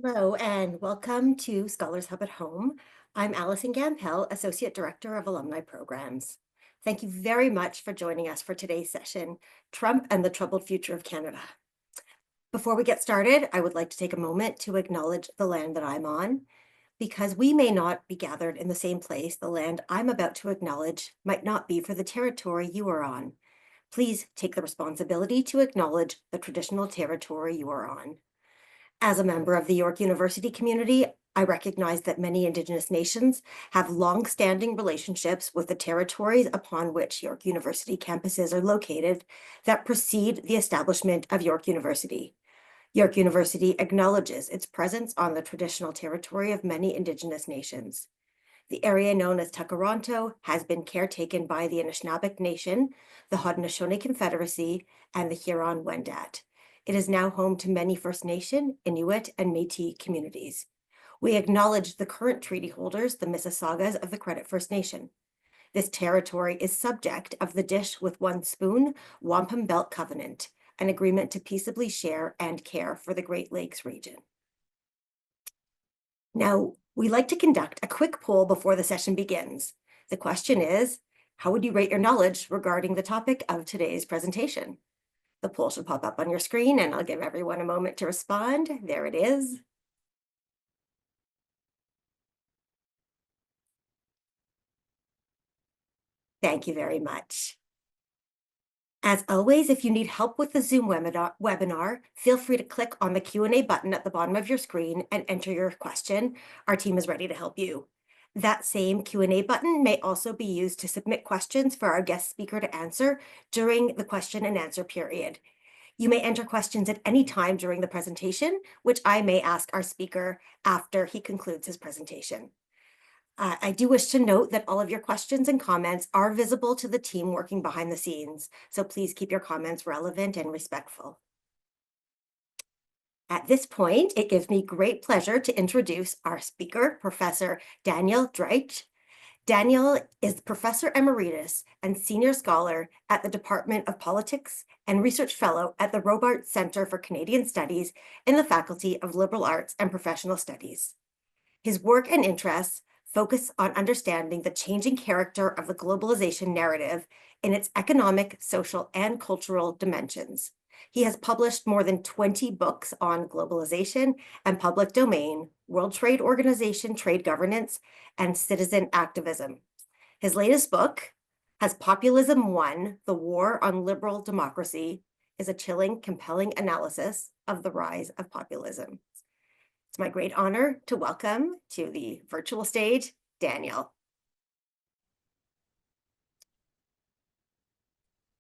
Hello and welcome to Scholars Hub at Home. I'm Allison Gampel, Associate Director of Alumni Programs. Thank you very much for joining us for today's session, Trump and the Troubled Future of Canada. Before we get started, I would like to take a moment to acknowledge the land that I'm on. Because we may not be gathered in the same place, the land I'm about to acknowledge might not be for the territory you are on. Please take the responsibility to acknowledge the traditional territory you are on. As a member of the York University community, I recognize that many Indigenous nations have long-standing relationships with the territories upon which York University campuses are located that precede the establishment of York University. York University acknowledges its presence on the traditional territory of many Indigenous nations. The area known as Takaronto has been caretaken by the Anishinaabeg Nation, the Haudenosaunee Confederacy, and the Huron-Wendat. It is now home to many First Nation, Inuit, and Métis communities. We acknowledge the current treaty holders, the Mississaugas of the Credit First Nation. This territory is subject of the Dish with One Spoon Wampum Belt Covenant, an agreement to peaceably share and care for the Great Lakes region. Now, we like to conduct a quick poll before the session begins. The question is, how would you rate your knowledge regarding the topic of today's presentation? The poll should pop up on your screen and I'll give everyone a moment to respond. There it is. Thank you very much. As always, if you need help with the Zoom webinar, feel free to click on the Q&A button at the bottom of your screen and enter your question. Our team is ready to help you. That same Q&A button may also be used to submit questions for our guest speaker to answer during the question and answer period. You may enter questions at any time during the presentation, which I may ask our speaker after he concludes his presentation. I do wish to note that all of your questions and comments are visible to the team working behind the scenes, so please keep your comments relevant and respectful. At this point, it gives me great pleasure to introduce our speaker, Professor Daniel Drache. Daniel is Professor Emeritus and Senior Scholar at the Department of Politics and Research Fellow at the Robarts Centre for Canadian Studies in the Faculty of Liberal Arts and Professional Studies. His work and interests focus on understanding the changing character of the globalization narrative in its economic, social, and cultural dimensions. He has published more than 20 books on globalization and public domain, World Trade Organization trade governance, and citizen activism. His latest book, Has Populism Won? The War on Liberal Democracy, is a chilling, compelling analysis of the rise of populism. It's my great honor to welcome to the virtual stage, Daniel.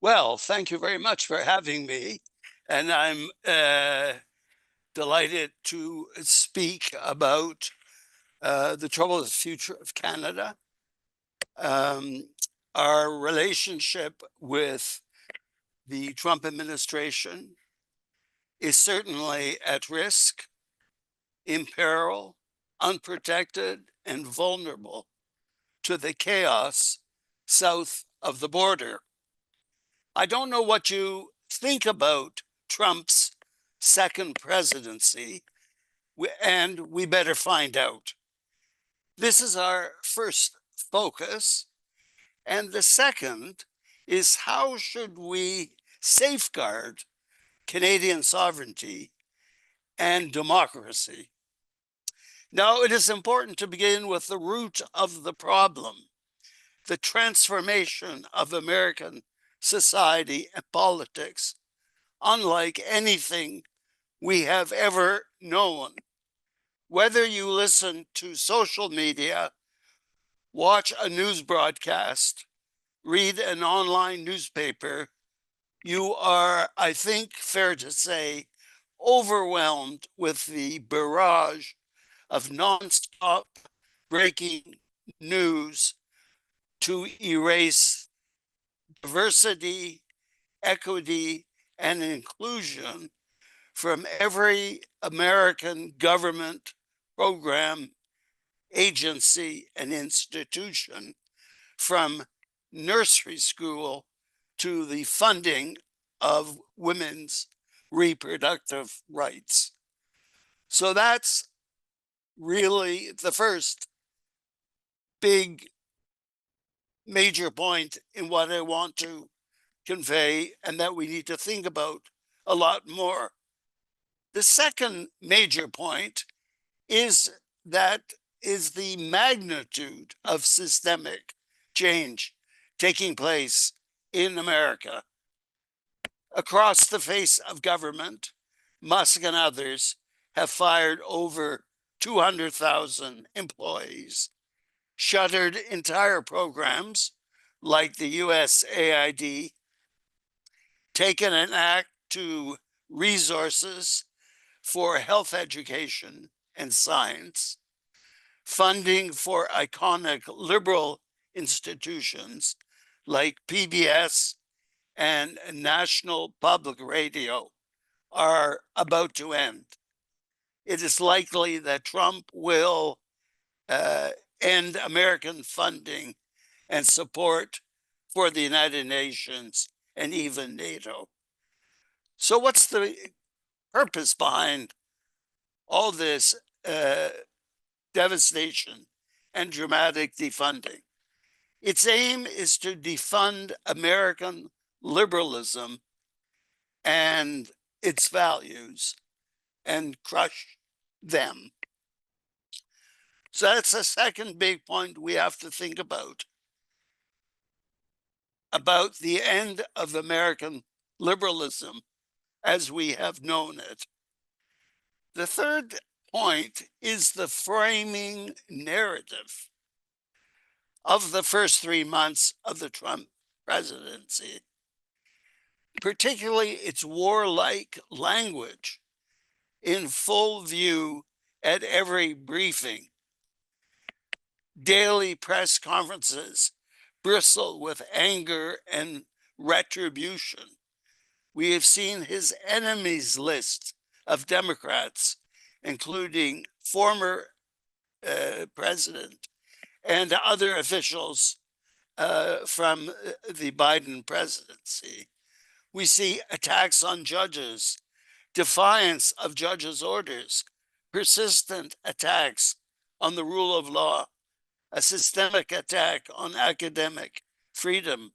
Well, thank you very much for having me. And I'm delighted to speak about the troubled future of Canada, our relationship with the Trump administration is certainly at risk, in peril, unprotected, and vulnerable to the chaos south of the border. I don't know what you think about Trump's second presidency, and we better find out. This is our first focus. And the second is, how should we safeguard Canadian sovereignty and democracy? Now, it is important to begin with the root of the problem, the transformation of American society and politics, unlike anything we have ever known. Whether you listen to social media, watch a news broadcast, read an online newspaper, you are, I think, fair to say, overwhelmed with the barrage of nonstop breaking news to erase diversity, equity, and inclusion from every American government program, agency, and institution, from nursery school to the funding of women's reproductive rights. So that's really the first big major point in what I want to convey, and that we need to think about a lot more. The second major point is that is the magnitude of systemic change taking place in America. Across the face of government, Musk and others have fired over 200,000 employees, shuttered entire programs like the USAID, taken an act to resources for health education and science, funding for iconic liberal institutions like PBS and National Public Radio are about to end. It is likely that Trump will uh, end American funding and support for the United Nations and even NATO. So, what's the purpose behind all this uh, devastation and dramatic defunding? Its aim is to defund American liberalism and its values and crush them. So that's the second big point we have to think about the end of American liberalism as we have known it. The third point is the framing narrative of the first 3 months of the Trump presidency, particularly its warlike language in full view at every briefing. Daily press conferences bristle with anger and retribution. We have seen his enemies list of Democrats, including former president and other officials from the Biden presidency. We see attacks on judges, defiance of judges' orders, persistent attacks on the rule of law, a systemic attack on academic freedom,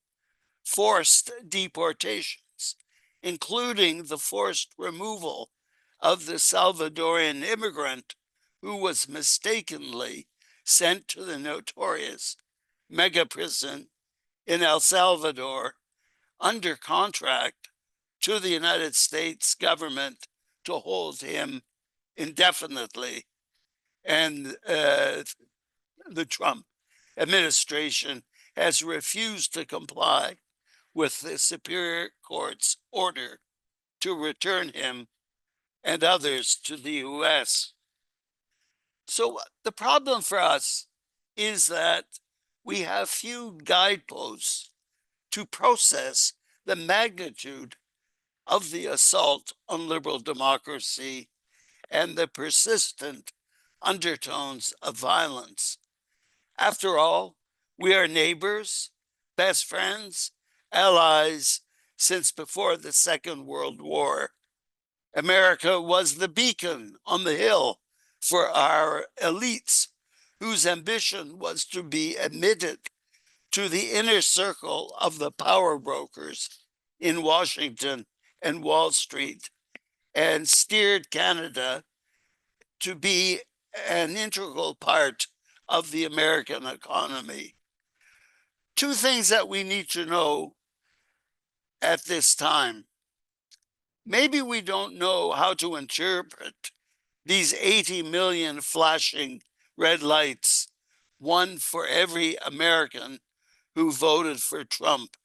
forced deportations, including the forced removal of the Salvadorian immigrant who was mistakenly sent to the notorious mega prison in El Salvador under contract to the United States government to hold him indefinitely. And the Trump administration has refused to comply with the Superior Court's order to return him and others to the US. So the problem for us is that we have few guideposts to process the magnitude of the assault on liberal democracy and the persistent undertones of violence. After all, we are neighbors, best friends, allies since before the Second World War. America was the beacon on the hill for our elites, whose ambition was to be admitted to the inner circle of the power brokers in Washington and Wall Street, and steered Canada to be an integral part of the American economy. Two things that we need to know at this time. Maybe we don't know how to interpret these 80 million flashing red lights, one for every American who voted for Trump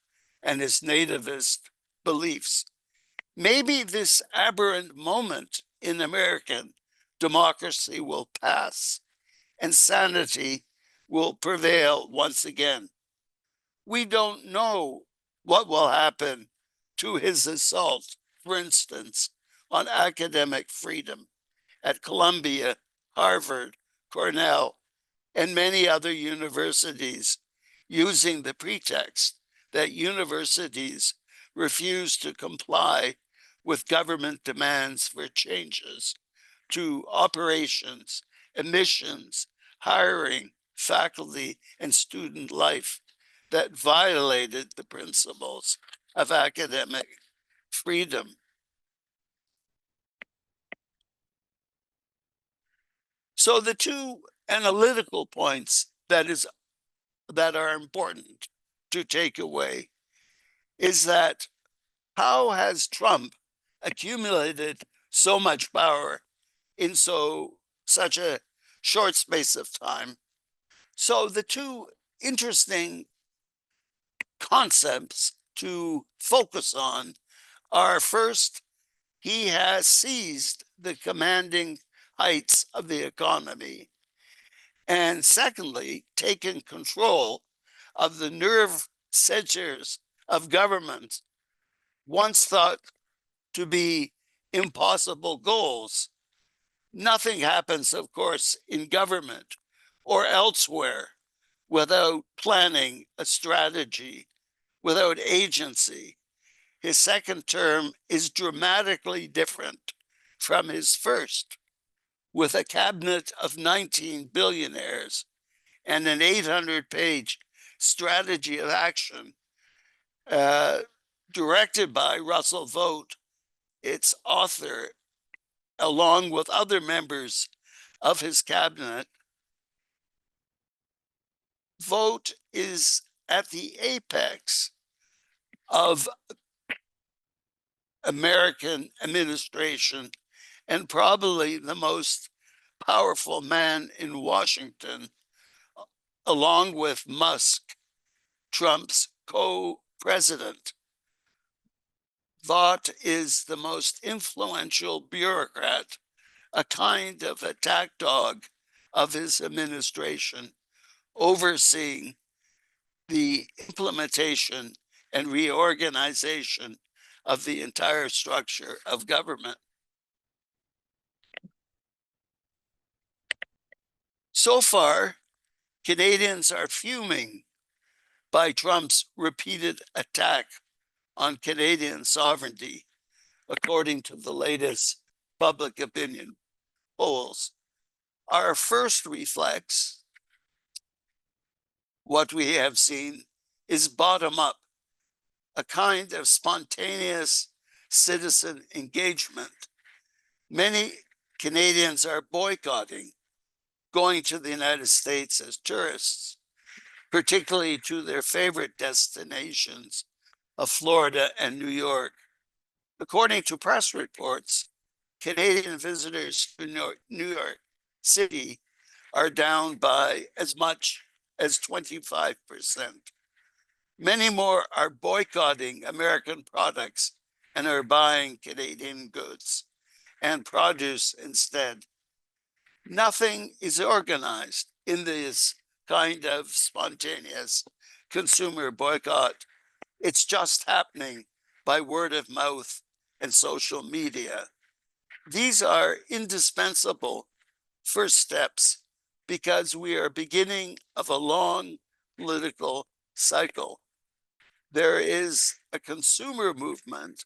and his nativist beliefs. Maybe this aberrant moment in American democracy will pass and sanity will prevail once again. We don't know what will happen to his assault, for instance, on academic freedom at Columbia, Harvard, Cornell, and many other universities, using the pretext that universities refuse to comply with government demands for changes to operations, emissions, hiring, faculty, and student life that violated the principles of academic freedom. So the two analytical points that are important to take away is that how has Trump accumulated so much power in such a short space of time? So the two interesting concepts to focus on are: first, he has seized the commanding heights of the economy, and secondly, taken control of the nerve centers of government, once thought to be impossible goals. Nothing happens, of course, in government or elsewhere without planning, a strategy, without agency. His second term is dramatically different from his first, with a cabinet of 19 billionaires and an 800-page strategy of action uh, directed by Russell Vought, its author, along with other members of his cabinet. Vought is at the apex of American administration and probably the most powerful man in Washington, along with Musk, Trump's co-president. Vought is the most influential bureaucrat, a kind of attack dog of his administration, overseeing the implementation and reorganization of the entire structure of government. So far, Canadians are fuming by Trump's repeated attack on Canadian sovereignty, according to the latest public opinion polls. Our first reflex, what we have seen, is bottom up, a kind of spontaneous citizen engagement. Many Canadians are boycotting going to the United States as tourists, particularly to their favorite destinations of Florida and New York. According to press reports, Canadian visitors to New York City are down by as much as 25%. Many more are boycotting American products and are buying Canadian goods and produce instead. Nothing is organized in this kind of spontaneous consumer boycott. It's just happening by word of mouth and social media. These are indispensable first steps because we are beginning of a long political cycle. There is a consumer movement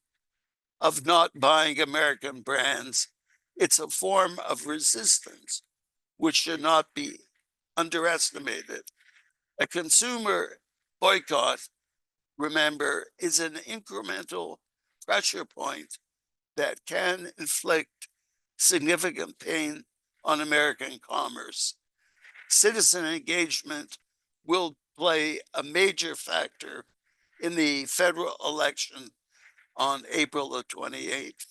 of not buying American brands. It's a form of resistance which should not be underestimated. A consumer boycott, remember, is an incremental pressure point that can inflict significant pain on American commerce. Citizen engagement will play a major factor in the federal election on April the 28th.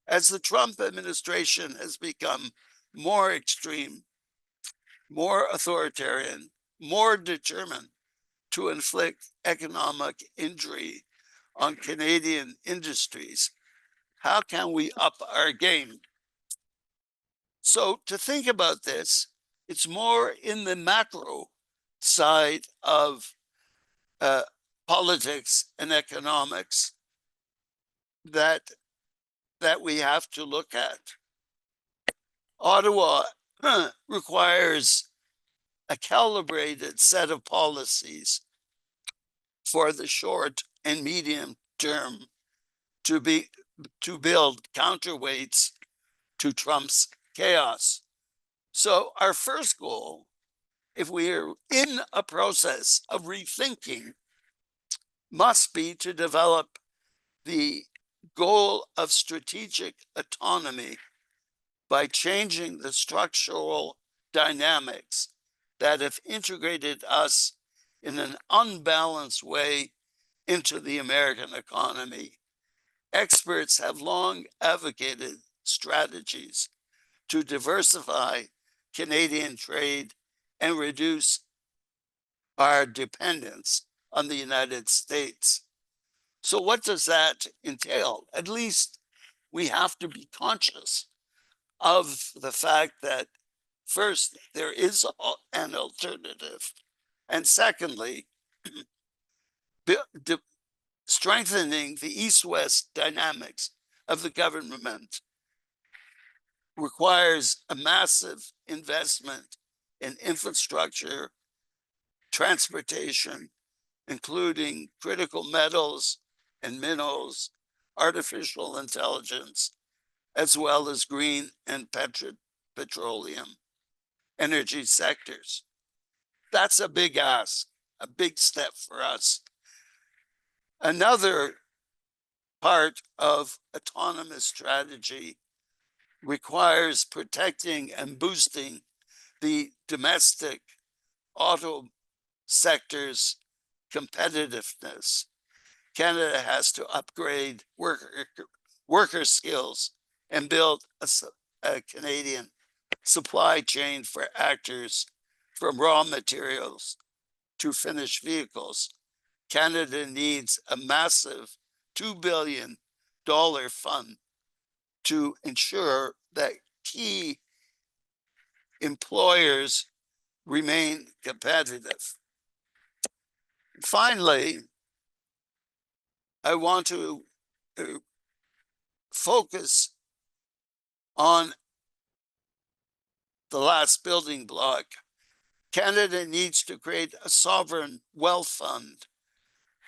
As the Trump administration has become more extreme, more authoritarian, more determined to inflict economic injury on Canadian industries, how can we up our game? So to think about this, it's more in the macro side of politics and economics that we have to look at. Ottawa requires a calibrated set of policies for the short and medium term to build counterweights to Trump's chaos. So our first goal, if we are in a process of rethinking, must be to develop the goal of strategic autonomy by changing the structural dynamics that have integrated us in an unbalanced way into the American economy. Experts have long advocated strategies to diversify Canadian trade and reduce our dependence on the United States. So, what does that entail? At least we have to be conscious of the fact that, first, there is an alternative. And secondly, strengthening the East West dynamics of the government requires a massive investment in infrastructure, transportation, including critical metals and minerals, artificial intelligence, as well as green and petroleum energy sectors. That's a big ask, a big step for us. Another part of autonomous strategy requires protecting and boosting the domestic auto sector's competitiveness. Canada has to upgrade worker skills and build a Canadian supply chain for actors from raw materials to finished vehicles. Canada needs a massive $2 billion fund to ensure that key employers remain competitive. Finally, I want to focus on the last building block. Canada needs to create a sovereign wealth fund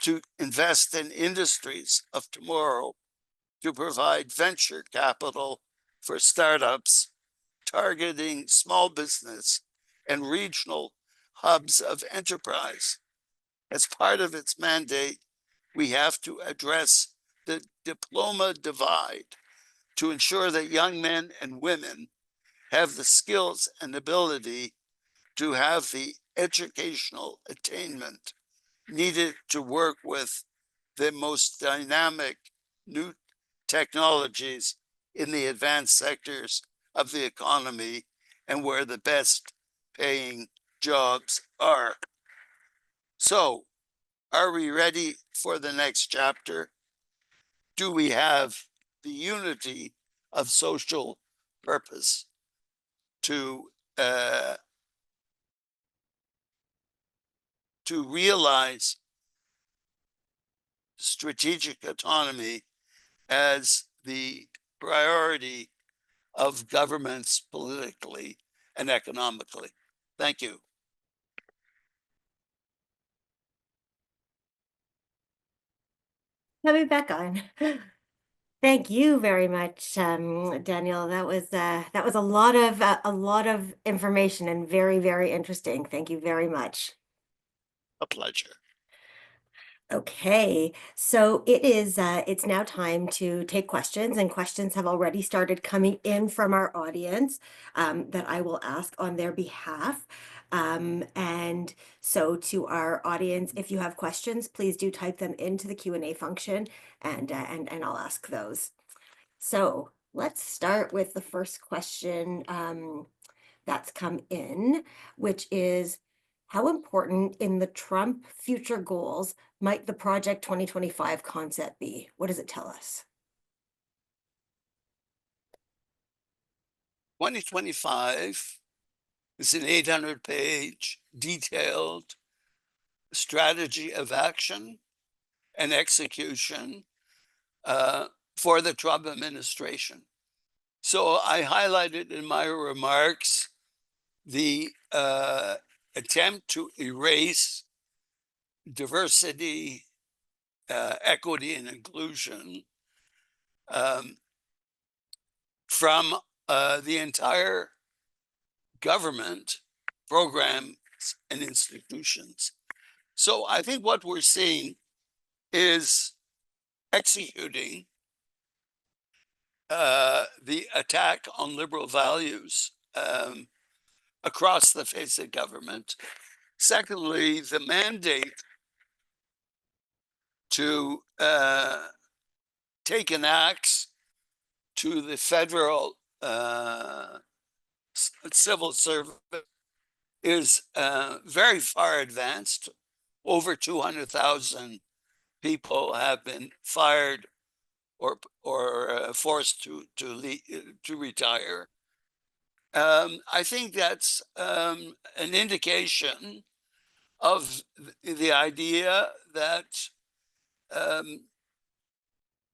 to invest in industries of tomorrow, to provide venture capital for startups, targeting small business and regional hubs of enterprise. As part of its mandate, we have to address the diploma divide to ensure that young men and women have the skills and ability to have the educational attainment needed to work with the most dynamic new technologies in the advanced sectors of the economy and where the best paying jobs are. So, are we ready for the next chapter? Do we have the unity of social purpose to realize strategic autonomy as the priority of governments politically and economically? Thank you. Coming back on. Thank you very much, Daniel. That was a lot of information and very, very interesting. Thank you very much. A pleasure. Okay, so it's now time to take questions, and questions have already started coming in from our audience that I will ask on their behalf. And so to our audience, if you have questions, please do type them into the Q&A function and I'll ask those. So let's start with the first question that's come in, which is, how important in the Trump future goals might the Project 2025 concept be? What does it tell us? 2025 is an 800-page detailed strategy of action and execution for the Trump administration. So I highlighted in my remarks the attempt to erase diversity, equity, and inclusion from the entire government, programs, and institutions. So I think what we're seeing is executing the attack on liberal values across the face of government. Secondly, the mandate to take an axe to the federal civil service is very far advanced. Over 200,000 people have been fired or forced to retire. I think that's an indication of the idea that um,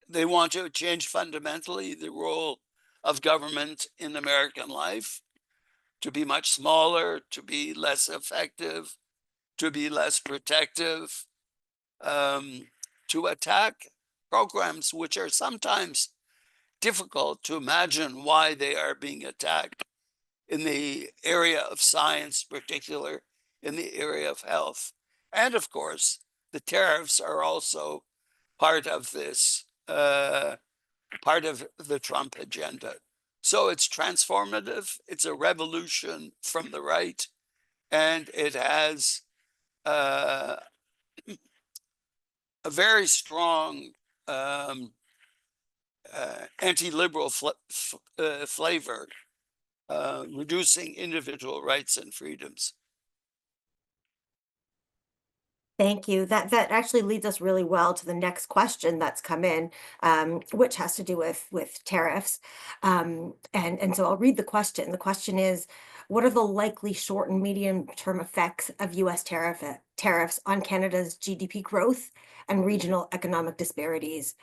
they want to change fundamentally the role of government in American life, to be much smaller, to be less effective, to be less protective, to attack programs which are sometimes difficult to imagine why they are being attacked in the area of science, particular in the area of health. And of course, the tariffs are also part of this, part of the Trump agenda. So it's transformative, it's a revolution from the right, and it has uh, a very strong anti-liberal flavor, reducing individual rights and freedoms. Thank you. That actually leads us really well to the next question that's come in, which has to do with tariffs. And so I'll read the question. The question is, what are the likely short and medium term effects of U.S. tariffs on Canada's GDP growth and regional economic disparities?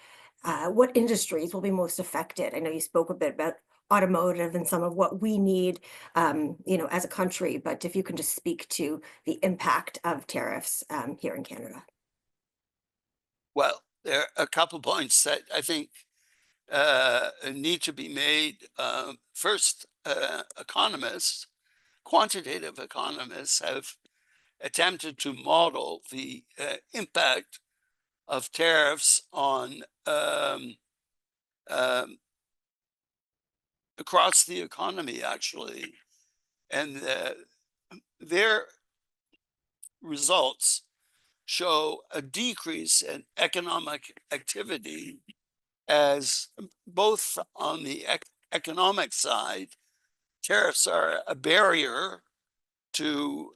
What industries will be most affected? I know you spoke a bit about automotive and some of what we need, as a country, but if you can just speak to the impact of tariffs here in Canada. Well, there are a couple points that I think need to be made. First, economists, quantitative economists, have attempted to model the impact of tariffs on um, across the economy, actually, and their results show a decrease in economic activity, as both on the economic side, tariffs are a barrier to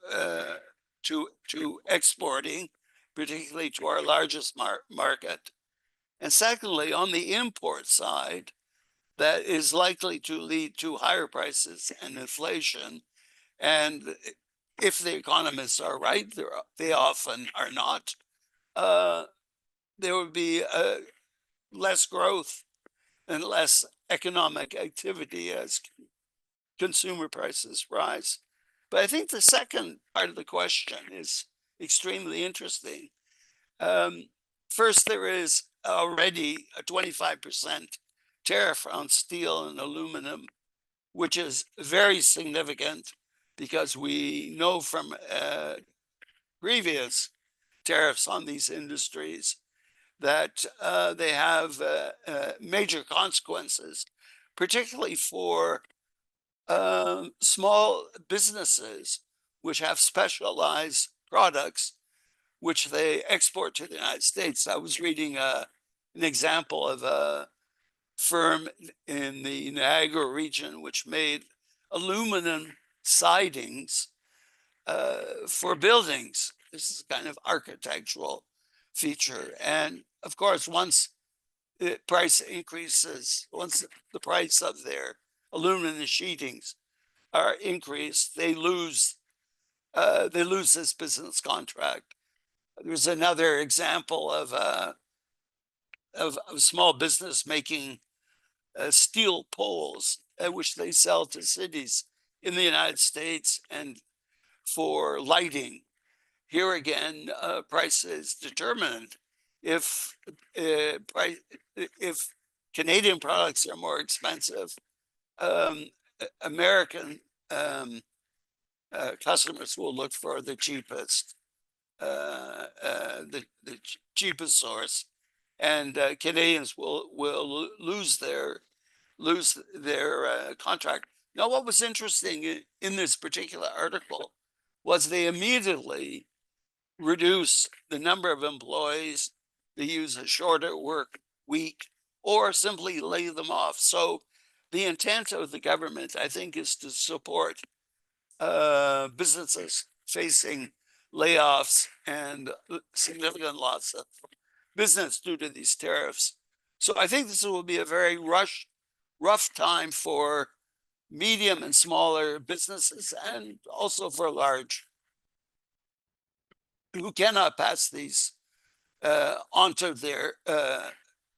to exporting, particularly to our largest market, and secondly, on the import side, that is likely to lead to higher prices and inflation. And if the economists are right, they often are not, uh, there would be less growth and less economic activity as consumer prices rise. But I think the second part of the question is extremely interesting. Um, First, there is already a 25% tariff on steel and aluminum, which is very significant because we know from previous tariffs on these industries that they have major consequences, particularly for small businesses which have specialized products which they export to the United States. I was reading an example of a firm in the Niagara region which made aluminum sidings for buildings. This is a kind of architectural feature. And of course, once the price increases, once the price of their aluminum sheetings are increased, they lose this business contract. There's another example of a small business making steel poles, which they sell to cities in the United States and for lighting. Here again, price is determined. If Canadian products are more expensive, um, American um, customers will look for the cheapest, cheapest source, and Canadians will lose their contract. Now, what was interesting in this particular article was they immediately reduce the number of employees, they use a shorter work week, or simply lay them off. So the intent of the government, I think, is to support businesses facing layoffs and significant loss of business due to these tariffs. So I think this will be a very rough time for medium and smaller businesses, and also for large, who cannot pass these onto their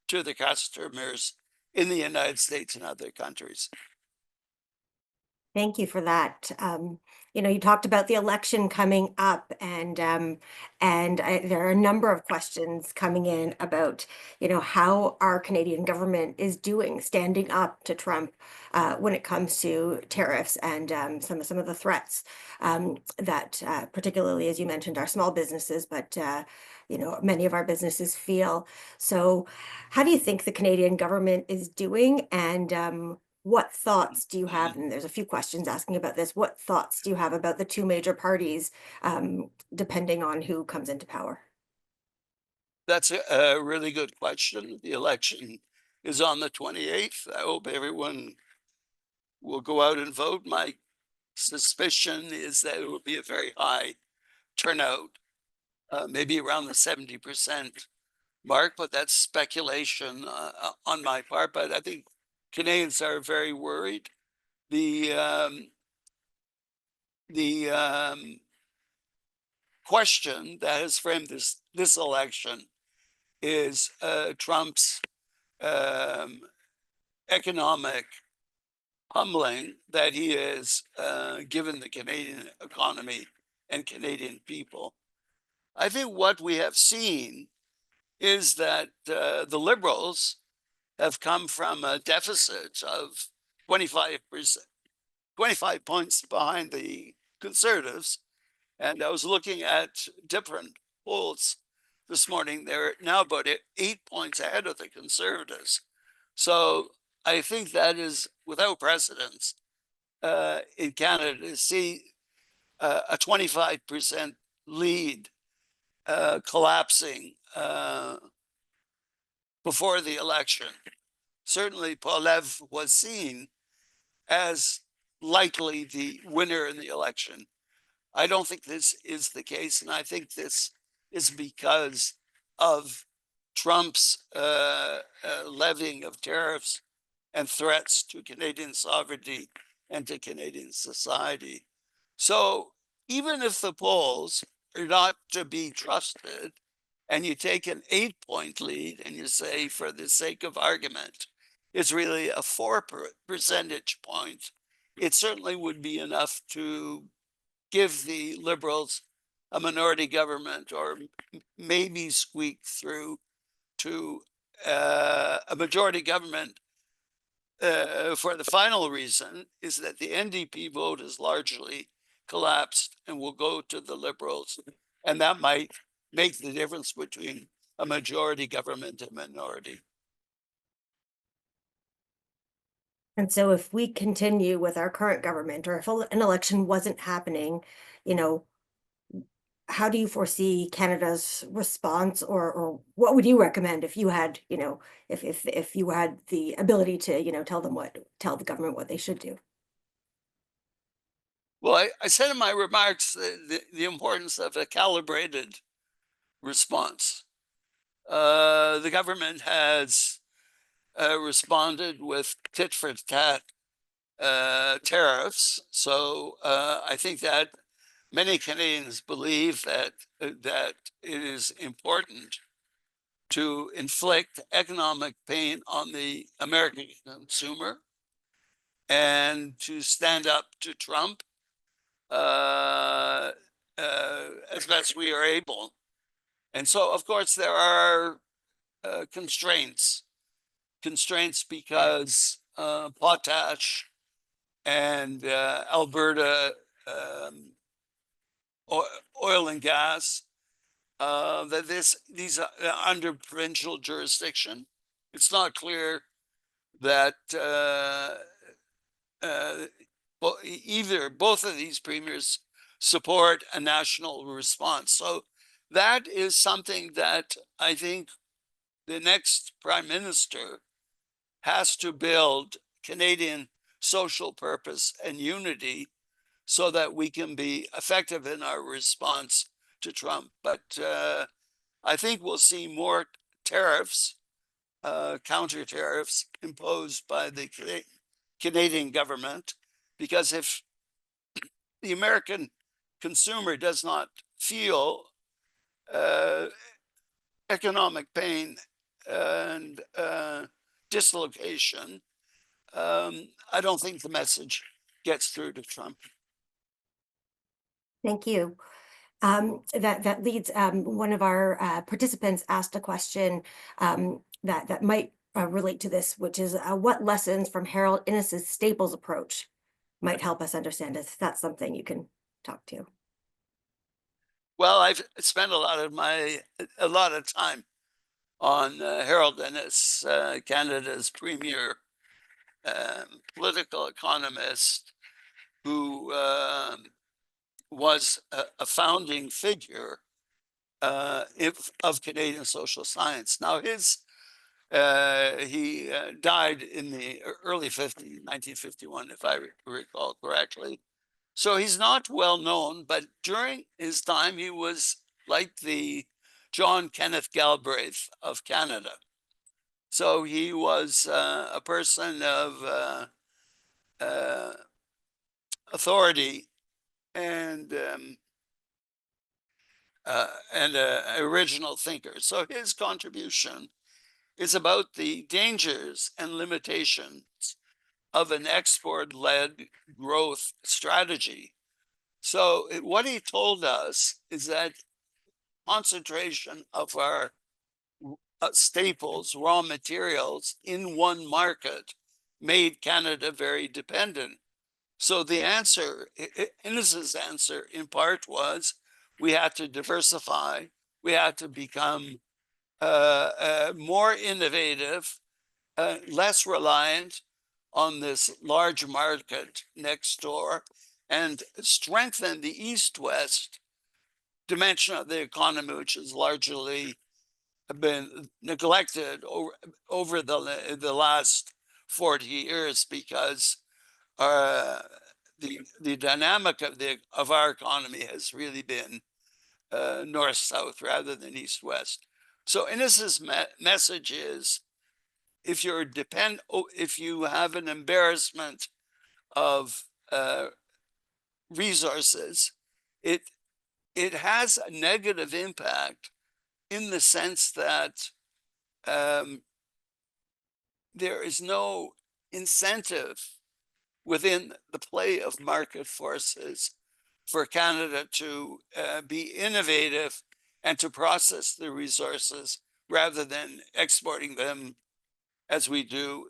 to the customers in the United States and other countries. Thank you for that. You talked about the election coming up, and there are a number of questions coming in about, how our Canadian government is doing, standing up to Trump when it comes to tariffs and some of the threats that, particularly as you mentioned, our small businesses, but many of our businesses feel. So, how do you think the Canadian government is doing, and what thoughts do you have? And there's a few questions asking about this. What thoughts do you have about the two major parties, depending on who comes into power? That's a really good question. The election is on the 28th. I hope everyone will go out and vote. My suspicion is that it will be a very high turnout, maybe around the 70% mark, but that's speculation on my part. But I think Canadians are very worried. The question that has framed this election is Trump's um, economic humbling that he has given the Canadian economy and Canadian people. I think what we have seen is that the Liberals have come from a deficit of 25%, 25 points behind the Conservatives. And I was looking at different polls this morning. They're now about 8 points ahead of the Conservatives. So I think that is without precedence in Canada to see a 25% lead collapsing before the election. Certainly, Poilievre was seen as likely the winner in the election. I don't think this is the case, and I think this is because of Trump's levying of tariffs and threats to Canadian sovereignty and to Canadian society. So even if the polls are not to be trusted, and you take an 8 point lead and you say, for the sake of argument, it's really a 4 percentage point, it certainly would be enough to give the Liberals a minority government, or maybe squeak through to a majority government. For the final reason is that the NDP vote has largely collapsed and will go to the Liberals, and that might make the difference between a majority government and minority. And so if we continue with our current government, or if an election wasn't happening, you know, how do you foresee Canada's response, or what would you recommend if you had, if you had the ability to, tell the government what they should do? Well, I said in my remarks the importance of a calibrated response. The government has responded with tit for tat tariffs. So I think that many Canadians believe that it is important to inflict economic pain on the American consumer and to stand up to Trump uh, as best we are able. And so, of course, there are constraints because potash and Alberta um, oil and gas, that these are under provincial jurisdiction. It's not clear that both of these premiers support a national response. So that is something that I think the next prime minister has to build Canadian social purpose and unity so that we can be effective in our response to Trump. But I think we'll see more tariffs, counter tariffs imposed by the Canadian government, because if the American consumer does not feel uh, economic pain and dislocation, I don't think the message gets through to Trump. Thank you. That leads, one of our participants asked a question that might relate to this, which is what lessons from Harold Innis's Staples approach might help us understand this. That's something you can talk to. Well, I've spent a lot of time on Harold Innis, Canada's premier political economist, who was a founding figure of Canadian social science. Now, he died in the early 50s, 1951, if I recall correctly. So he's not well known, but during his time, he was like the John Kenneth Galbraith of Canada. So he was a person of uh, authority and an original thinker. So his contribution is about the dangers and limitations of an export-led growth strategy. So what he told us is that concentration of our staples, raw materials in one market made Canada very dependent. So the answer, Innis's answer in part was we had to diversify, we had to become more innovative, less reliant on this large market next door, and strengthen the East-West dimension of the economy, which has largely been neglected over the last 40 years because the dynamic of our economy has really been north-south rather than east-west. So Innis's message is, if you have an embarrassment of resources, it has a negative impact in the sense that there is no incentive within the play of market forces for Canada to be innovative and to process the resources rather than exporting them as we do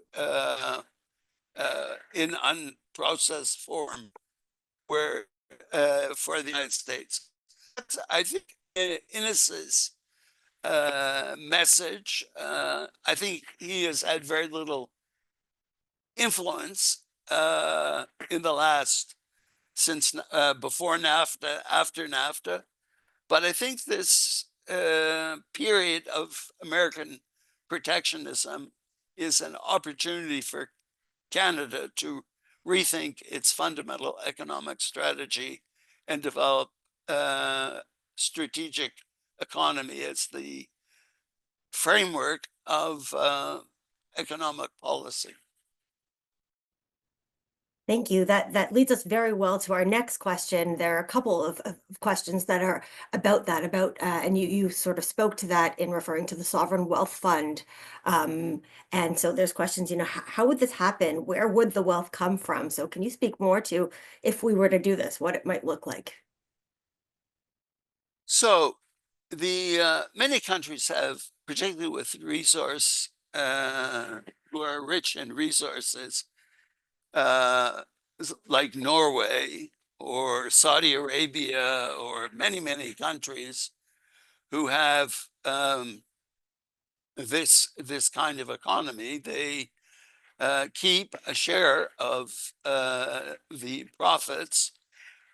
in unprocessed form where for the United States. I think Innis's message, I think he has had very little influence in the last, since before NAFTA, after NAFTA. But I think this period of American protectionism is an opportunity for Canada to rethink its fundamental economic strategy and develop strategic economy as the framework of economic policy. Thank you. That leads us very well to our next question. There are a couple of questions that are about that, and you sort of spoke to that in referring to the Sovereign Wealth Fund. And so there's questions, how would this happen? Where would the wealth come from? So can you speak more to, if we were to do this, what it might look like? So the many countries have, particularly with resource who are rich in resources, like Norway or Saudi Arabia or many, many countries who have this kind of economy, they keep a share of the profits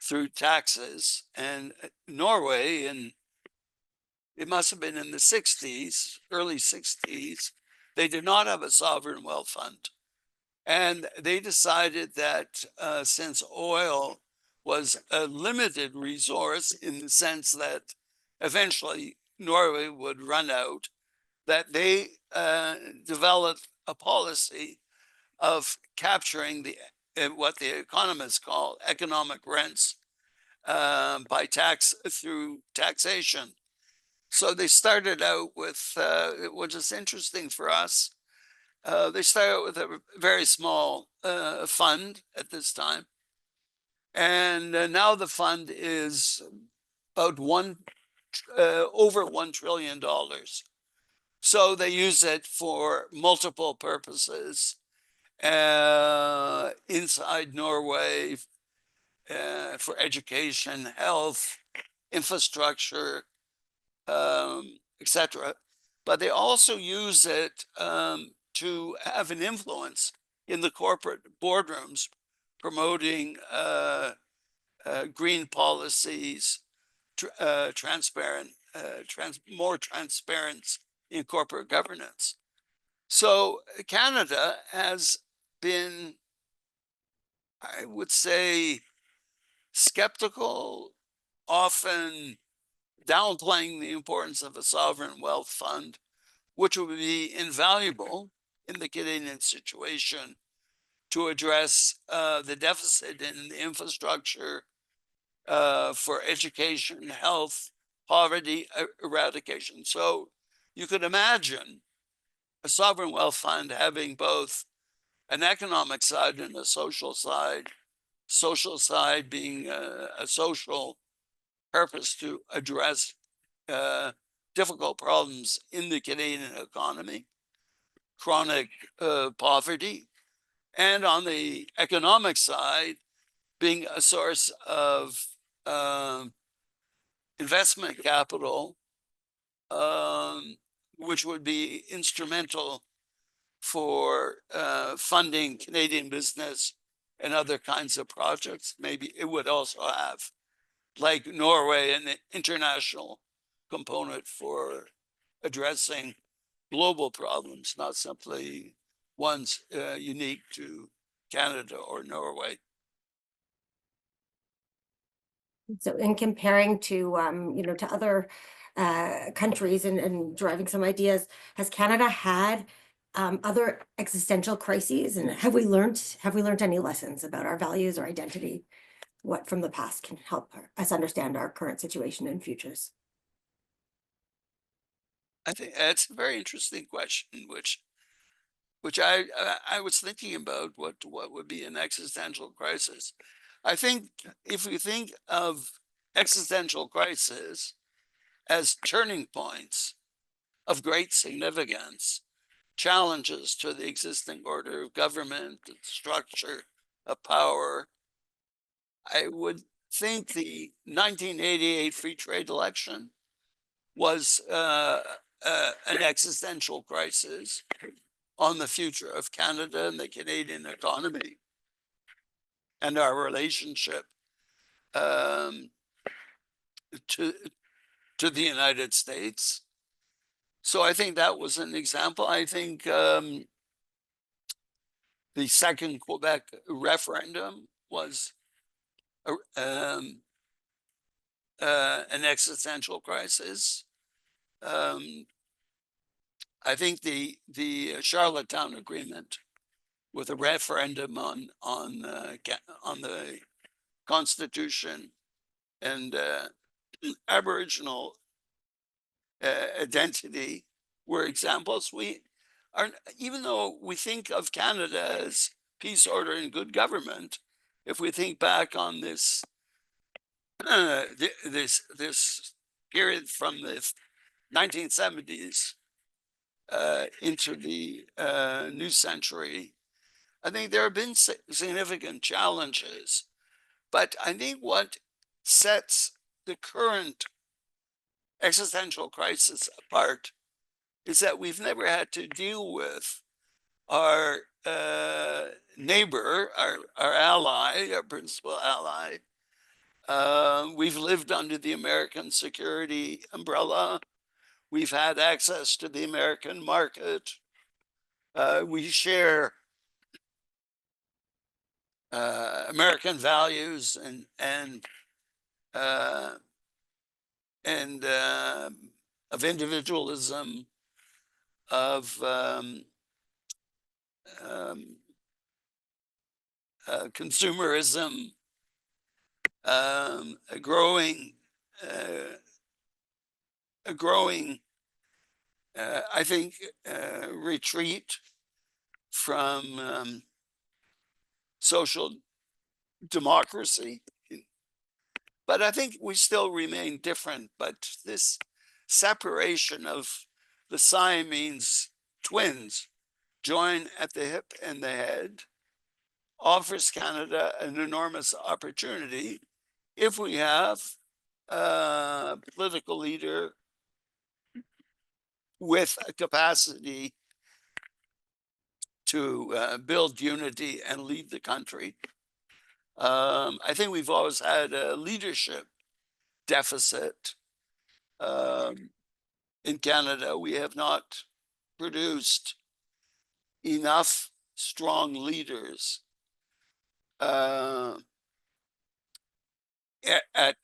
through taxes. And Norway, and it must have been in the 60s, early 60s, they did not have a sovereign wealth fund. And they decided that since oil was a limited resource in the sense that eventually Norway would run out, that they developed a policy of capturing the what the economists call economic rents by tax through taxation. So they started out with, which is interesting for us, they started out with a very small fund at this time. And now the fund is about over $1 trillion. So they use it for multiple purposes inside Norway, for education, health, infrastructure, etc. But they also use it to have an influence in the corporate boardrooms, promoting green policies, more transparency in corporate governance. So Canada has been, I would say, skeptical, often downplaying the importance of a sovereign wealth fund, which would be invaluable in the Canadian situation to address the deficit in the infrastructure for education, health, poverty eradication. So you could imagine a sovereign wealth fund having both an economic side and a social side being a social purpose to address difficult problems in the Canadian economy, chronic poverty, and on the economic side, being a source of investment capital, which would be instrumental for funding Canadian business and other kinds of projects. Maybe it would also have, like Norway, an international component for addressing global problems, not simply ones unique to Canada or Norway. So in comparing to, to other countries and driving some ideas, has Canada had other existential crises? And have we learned any lessons about our values or identity? What from the past can help us understand our current situation and futures? I think that's a very interesting question, which I was thinking about what would be an existential crisis. I think if we think of existential crisis as turning points of great significance, challenges to the existing order of government and structure of power, I would think the 1988 free trade election was an existential crisis on the future of Canada and the Canadian economy and our relationship um, to the United States. So I think that was an example. I think the second Quebec referendum was a, an existential crisis. I think the Charlottetown Agreement, with a referendum on the Constitution and Aboriginal identity, were examples. We are, even though we think of Canada as peace, order, and good government, if we think back on this this period from the 1970s into the new century, I think there have been significant challenges. But I think what sets the current existential crisis apart is that we've never had to deal with our neighbor, our ally, our principal ally. We've lived under the American security umbrella. We've had access to the American market. We share American values uh, and of individualism, of um, consumerism, a growing, uh, a growing, I think, retreat from social democracy. But I think we still remain different. But this separation of the Siamese twins, join at the hip and the head, offers Canada an enormous opportunity if we have a political leader with a capacity to build unity and lead the country. I think we've always had a leadership deficit in Canada. We have not produced enough strong leaders uh, at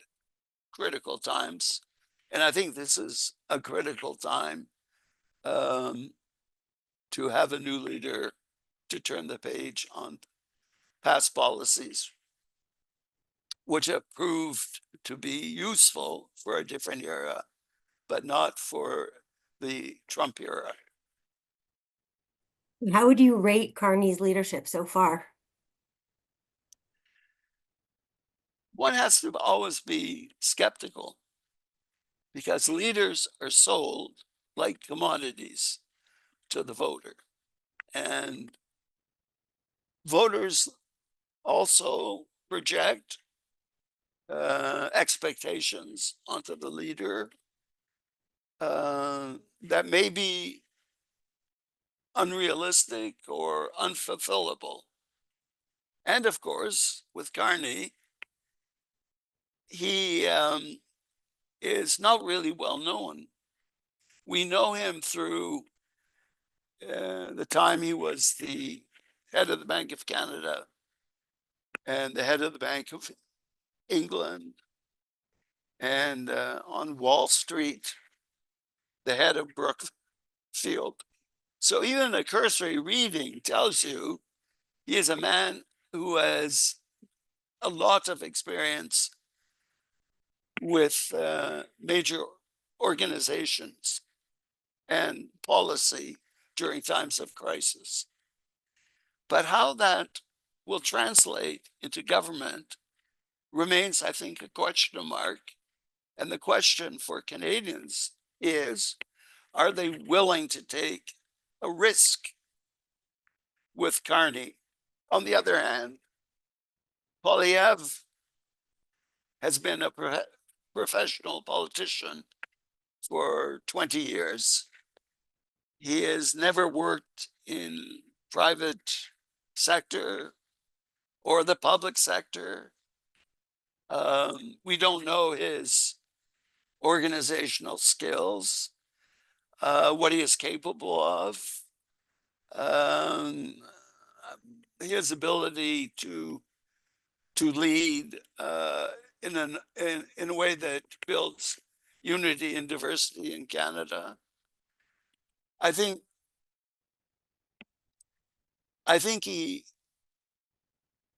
critical times. And I think this is a critical time um, to have a new leader to turn the page on past policies, which have proved to be useful for a different era, but not for the Trump era. How would you rate Carney's leadership so far? One has to always be skeptical because leaders are sold like commodities to the voter. And voters also project expectations onto the leader that may be unrealistic or unfulfillable. And of course, with Carney, he is not really well known. We know him through the time he was the head of the Bank of Canada and the head of the Bank of England, and on Wall Street, the head of Brookfield. So even a cursory reading tells you he is a man who has a lot of experience with major organizations and policy during times of crisis. But how that will translate into government remains, I think, a question mark. And the question for Canadians is, are they willing to take a risk with Carney? On the other hand, Poilievre has been a professional politician for 20 years. He has never worked in private sector or the public sector. We don't know his organizational skills, what he is capable of, um, his ability to lead in a way that builds unity and diversity in Canada. I think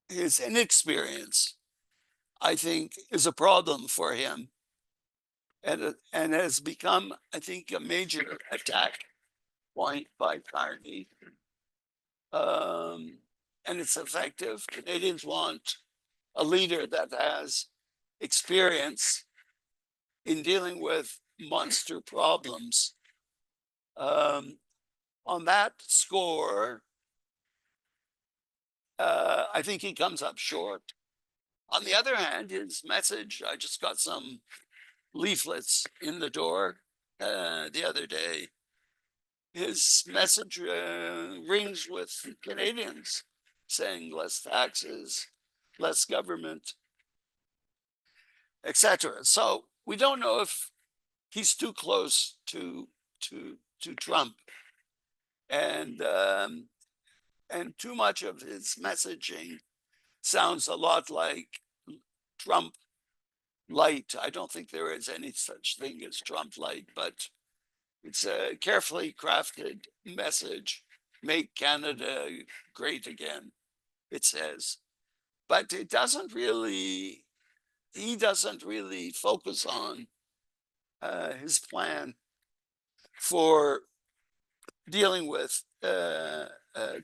his inexperience, I think, is a problem for him, and has become, I think, a major attack point by Carney. And it's effective. Canadians want a leader that has experience in dealing with monster problems. On that score, I think he comes up short. On the other hand, his message, I just got some leaflets in the door the other day. His message rings with Canadians saying less taxes, less government, etc. So we don't know if he's too close to Trump, and too much of his messaging sounds a lot like Trump light. I don't think there is any such thing as Trump light, but it's a carefully crafted message. Make Canada great again, it says. But it doesn't really, he doesn't really focus on his plan for dealing with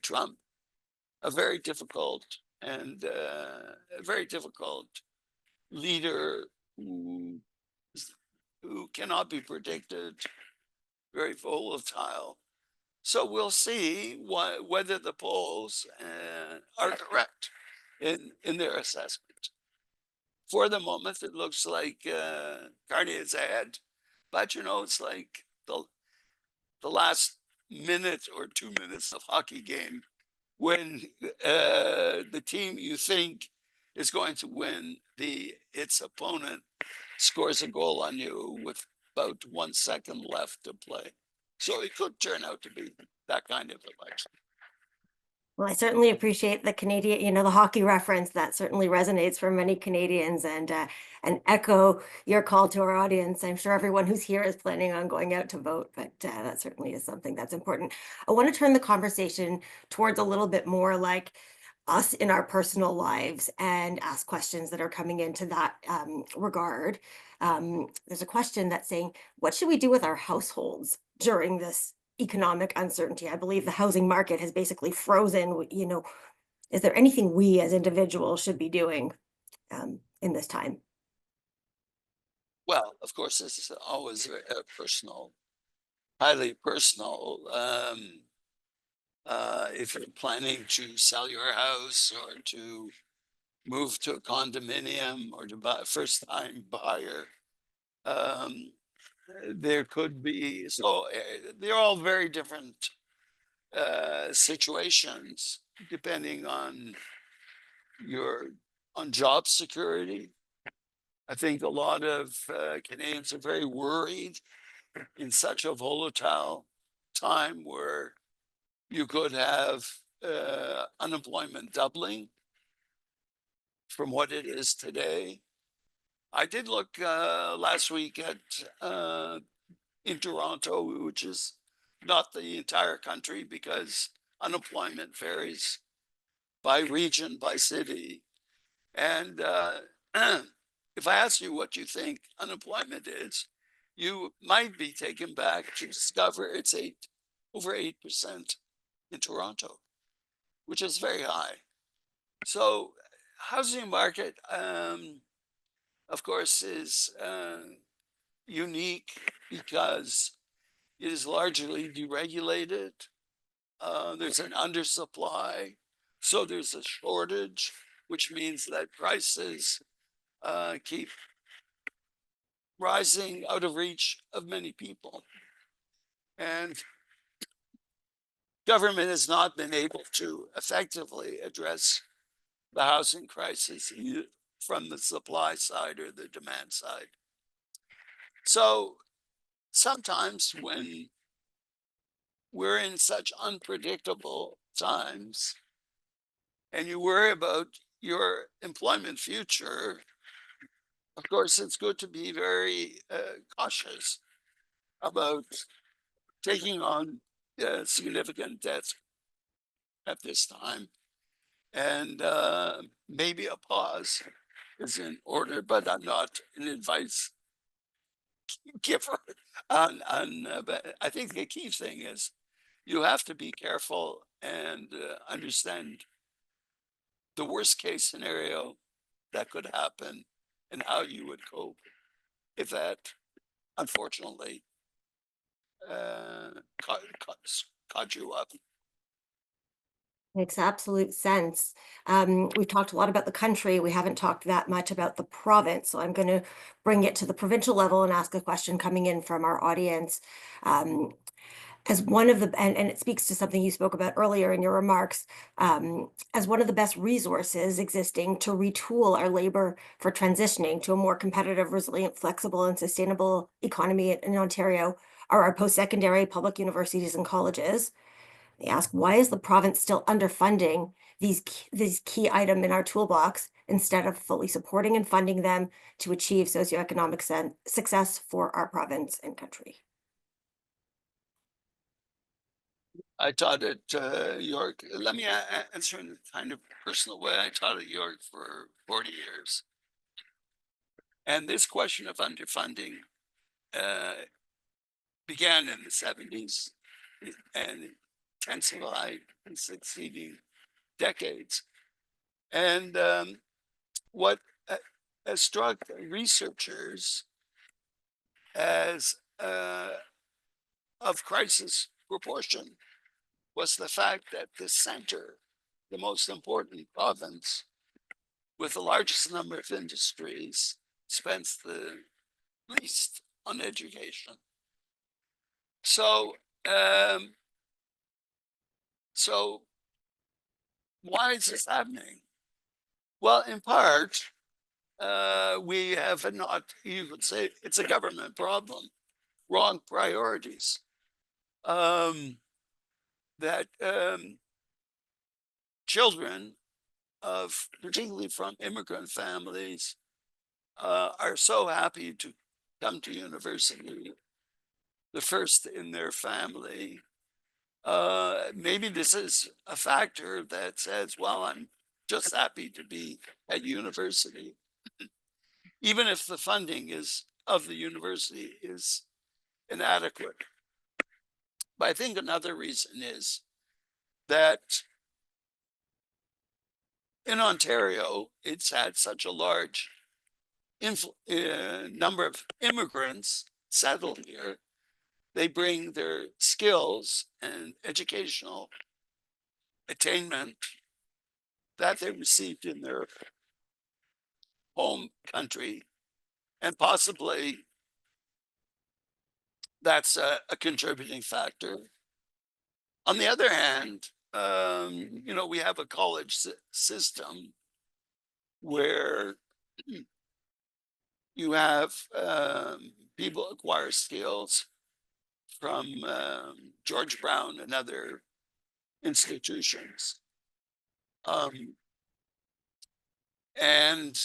Trump, a very difficult and a very difficult leader who, who cannot be predicted, very volatile. So we'll see whether the polls are correct in their assessment. For the moment, it looks like Carnier's ahead, but you know, it's like the last minute or 2 minutes of hockey game when the team you think is going to win its opponent scores a goal on you with about 1 second left to play. So it could turn out to be that kind of election. Well, I certainly appreciate the Canadian, the hockey reference. That certainly resonates for many Canadians, and echo your call to our audience. I'm sure everyone who's here is planning on going out to vote, but that certainly is something that's important. I want to turn the conversation towards a little bit more like us in our personal lives and ask questions that are coming into that regard. There's a question that's saying, what should we do with our households during this economic uncertainty? I believe the housing market has basically frozen. Is there anything we as individuals should be doing in this time? Well, of course, this is always a personal, highly personal. If you're planning to sell your house or to move to a condominium or to buy first time buyer, um, there could be, so they're all very different situations depending your on job security. I think a lot of Canadians are very worried in such a volatile time where you could have unemployment doubling from what it is today. I did look last week at in Toronto, which is not the entire country because unemployment varies by region, by city. And if I ask you what you think unemployment is, you might be taken back to discover it's over 8% in Toronto, which is very high. So housing market, of course, is unique because it is largely deregulated. There's an undersupply, so there's a shortage, which means that prices keep rising out of reach of many people. And government has not been able to effectively address the housing crisis either from the supply side or the demand side. So sometimes when we're in such unpredictable times and you worry about your employment future, of course, it's good to be very cautious about taking on significant debt at this time. And maybe a pause is in order, but I'm not an advice giver but I think the key thing is you have to be careful and understand the worst case scenario that could happen and how you would cope if that unfortunately uh, caught you up. Makes absolute sense. We've talked a lot about the country. We haven't talked that much about the province. So I'm going to bring it to the provincial level and ask a question coming in from our audience. Um, as one of the, and it speaks to something you spoke about earlier in your remarks, as one of the best resources existing to retool our labor for transitioning to a more competitive, resilient, flexible, and sustainable economy in Ontario are our post-secondary public universities and colleges. They ask, why is the province still underfunding these key item in our toolbox instead of fully supporting and funding them to achieve socioeconomic success for our province and country? I taught at York. Let me answer in a kind of personal way. I taught at York for 40 years. And this question of underfunding uh, began in the 70s and intensified in succeeding decades. And what has struck researchers as of crisis proportion was the fact that the center, the most important province with the largest number of industries, spends the least on education. So, um, so why is this happening? Well, in part, we have not, you could say it's a government problem, wrong priorities. That children of, particularly from immigrant families, are so happy to come to university, the first in their family. Maybe this is a factor that says, well, I'm just happy to be at university, even if the funding is of the university is inadequate. But I think another reason is that in Ontario, it's had such a large number of immigrants settled here. They bring their skills and educational attainment that they received in their home country, and possibly that's a contributing factor. On the other hand, we have a college system where you have people acquire skills from George Brown and other institutions. And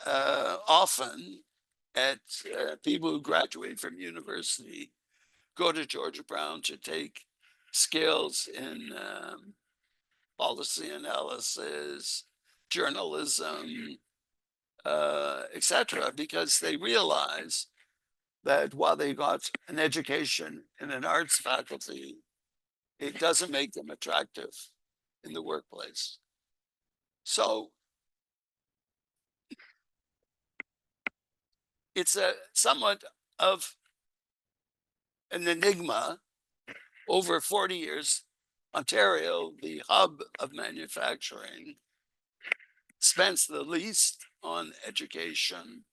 often at people who graduate from university go to Georgia Brown to take skills in policy analysis, journalism, etc., because they realize that while they got an education in an arts faculty, it doesn't make them attractive in the workplace. So it's a somewhat of an enigma. Over 40 years, Ontario, the hub of manufacturing, spends the least on education.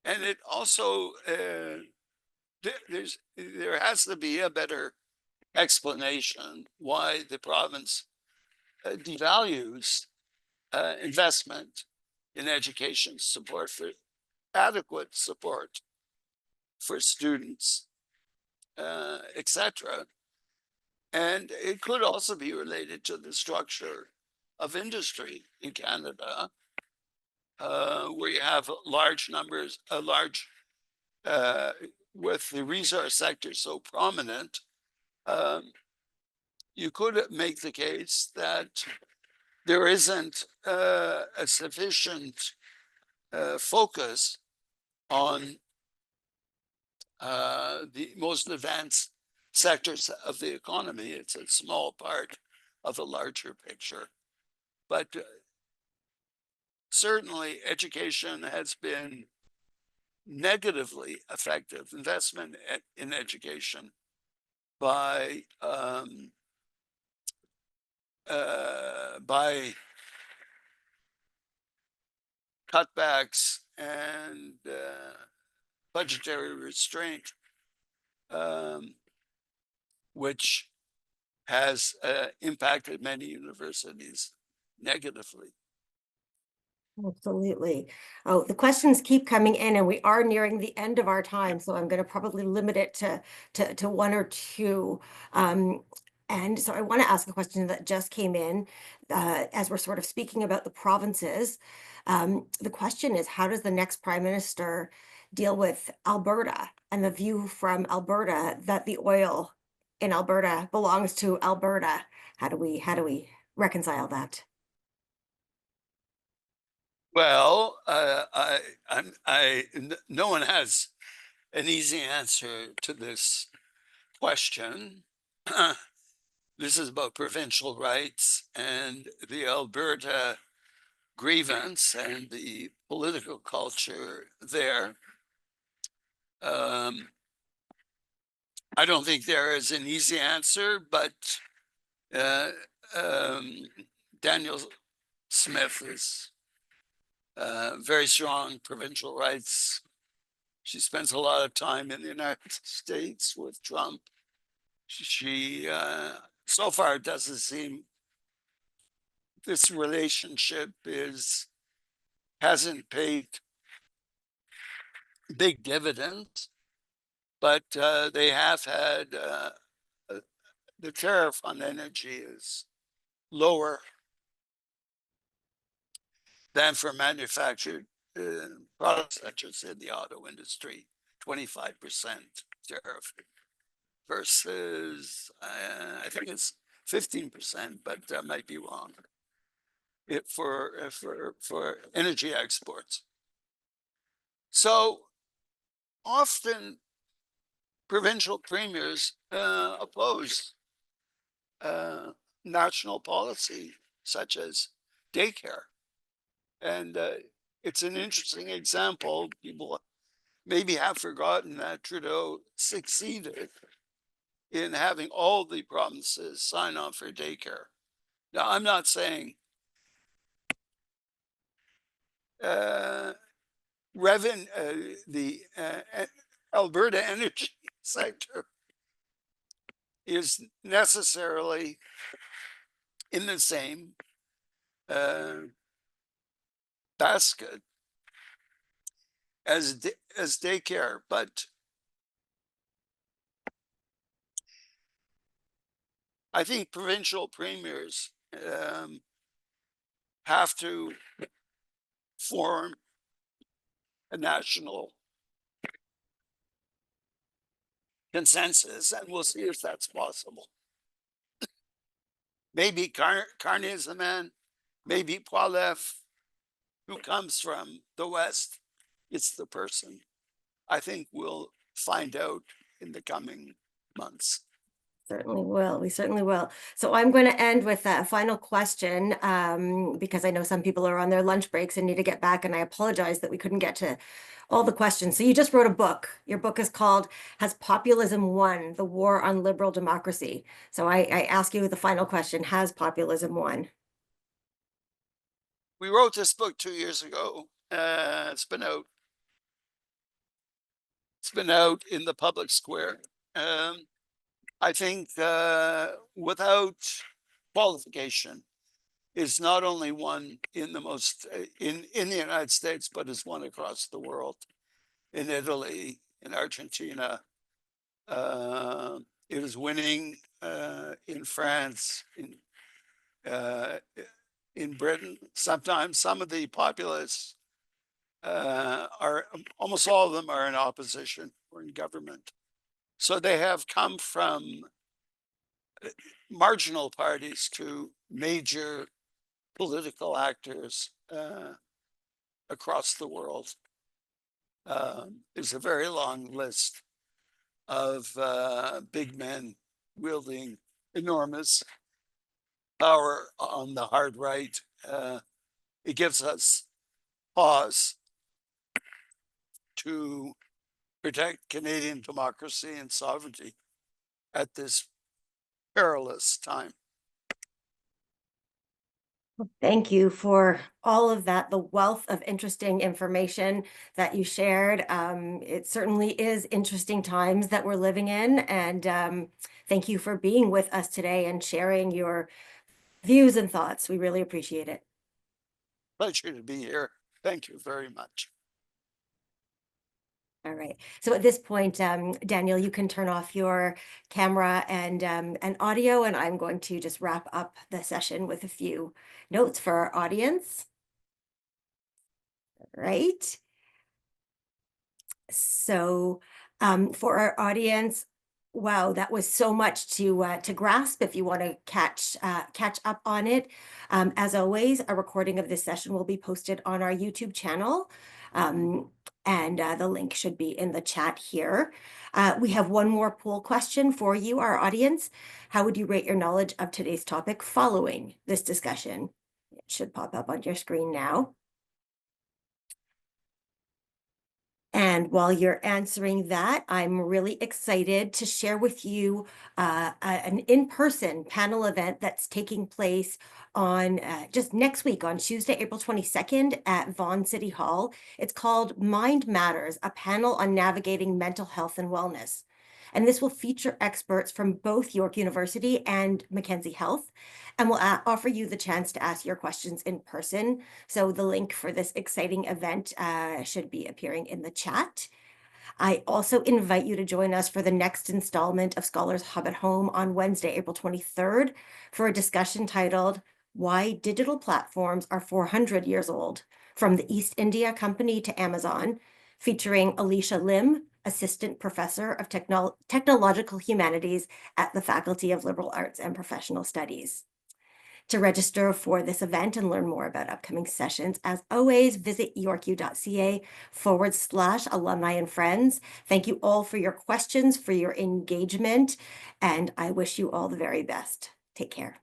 And it also, there has to be a better explanation why the province devalues investment in education support for adequate support for students, etc. And it could also be related to the structure of industry in Canada, where you have large numbers, with the resource sector so prominent, um, you could make the case that there isn't a sufficient focus on the most advanced sectors of the economy. It's a small part of a larger picture. But certainly education has been negatively effective. Investment in education by cutbacks and budgetary restraint, which has impacted many universities negatively. Absolutely. Oh, the questions keep coming in, and we are nearing the end of our time, so I'm going to probably limit it to one or two. Um, and so I want to ask a question that just came in as we're sort of speaking about the provinces. The question is, how does the next prime minister deal with Alberta and the view from Alberta that the oil in Alberta belongs to Alberta? How do we reconcile that? Well, no one has an easy answer to this question. This is about provincial rights and the Alberta grievance and the political culture there. I don't think there is an easy answer, but uh, um, Daniel Smith is very strong provincial rights. She spends a lot of time in the United States with Trump. She so far it doesn't seem this relationship hasn't paid big dividends, but they have had the tariff on energy is lower than for manufactured products such as in the auto industry, 25% tariff versus I think it's 15%, but I might be wrong. For energy exports. So often provincial premiers oppose national policy such as daycare. And it's an interesting example. People maybe have forgotten that Trudeau succeeded in having all the provinces sign on for daycare. Now, I'm not saying uh, the Alberta energy sector is necessarily in the same uh, basket as daycare, but I think provincial premiers have to form a national consensus, and we'll see if that's possible. Maybe Carney is the man, maybe Poiliev, who comes from the West, it's the person. I think we'll find out in the coming months. Certainly will. We certainly will. So I'm going to end with a final question because I know some people are on their lunch breaks and need to get back. And I apologize that we couldn't get to all the questions. So you just wrote a book. Your book is called Has Populism Won? The War on Liberal Democracy. So I ask you the final question. Has populism won? We wrote this book 2 years ago. It's been out. It's been out in the public square. I think without qualification, is not only one in the most in the United States, but is one across the world, in Italy, in Argentina. It is winning in France, uh, in Britain. Sometimes some of the populists are almost all of them are in opposition or in government. So they have come from marginal parties to major political actors across the world. There's a very long list of big men wielding enormous power on the hard right. It gives us pause to protect Canadian democracy and sovereignty. at this perilous time. Thank you for all of that, the wealth of interesting information that you shared. It certainly is interesting times that we're living in, and thank you for being with us today and sharing your views and thoughts. We really appreciate it. Pleasure to be here. Thank you very much. All right. So at this point, Daniel, you can turn off your camera and audio, and I'm going to just wrap up the session with a few notes for our audience. Right. So for our audience, wow, that was so much to grasp. If you want to catch up on it, as always, a recording of this session will be posted on our YouTube channel. And the link should be in the chat here. We have one more poll question for you, our audience. How would you rate your knowledge of today's topic following this discussion? It should pop up on your screen now. And while you're answering that, I'm really excited to share with you an in-person panel event that's taking place on just next week on Tuesday, April 22nd at Vaughan City Hall. It's called Mind Matters, a panel on navigating mental health and wellness. And this will feature experts from both York University and Mackenzie Health, and will offer you the chance to ask your questions in person. So the link for this exciting event should be appearing in the chat. I also invite you to join us for the next installment of Scholars Hub at Home on Wednesday, April 23rd, for a discussion titled Why Digital Platforms Are 400 Years Old, From the East India Company to Amazon, featuring Alicia Lim, Assistant Professor of Technological Humanities at the Faculty of Liberal Arts and Professional Studies. To register for this event and learn more about upcoming sessions, as always, visit yorku.ca/alumni and friends. Thank you all for your questions, for your engagement, and I wish you all the very best. Take care.